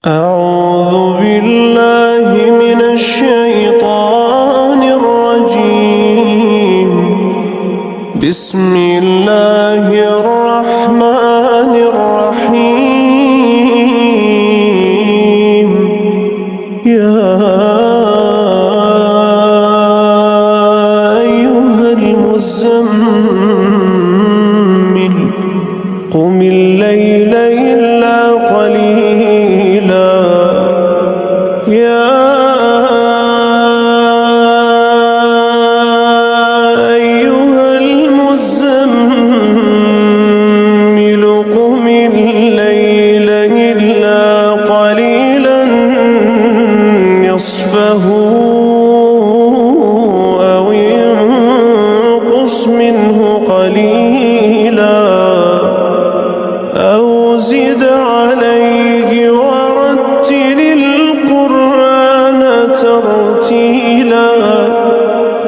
أعوذ بالله من الشيطان الرجيم. بسم الله الرحمن الرحيم. يا أيها المزمل قم الليل إلا قليلا. يا أيها المزمل قم الليل إلا قليلا نصفه أو انقص منه قليلا أو زد عليه ورتل القرآن ترتيلا.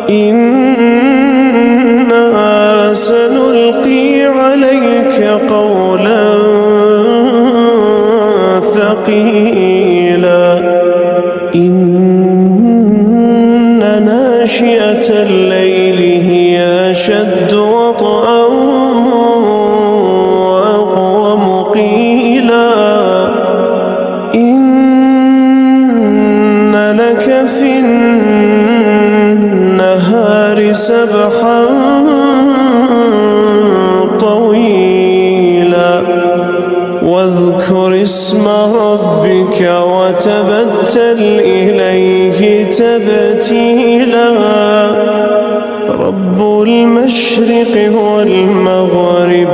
إنا سنلقي عليك قولا ثقيلا. إن ناشئة الليل هي أشد وطئا وأقوم قيلا. إن لك في النهار سبحا طويلا. واذكر اسم ربك وتبتل إليه تبتيلا. رب المشرق والمغرب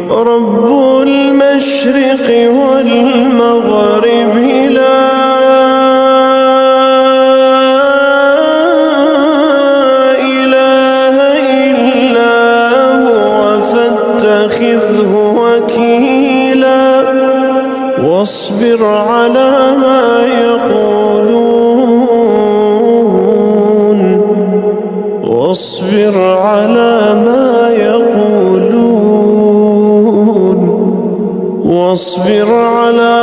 رب المشرق والمغرب لا إله إلا هو فاتخذه وكيلا. واصبر على ما يقولون واصبر على ما يقولون واصبر على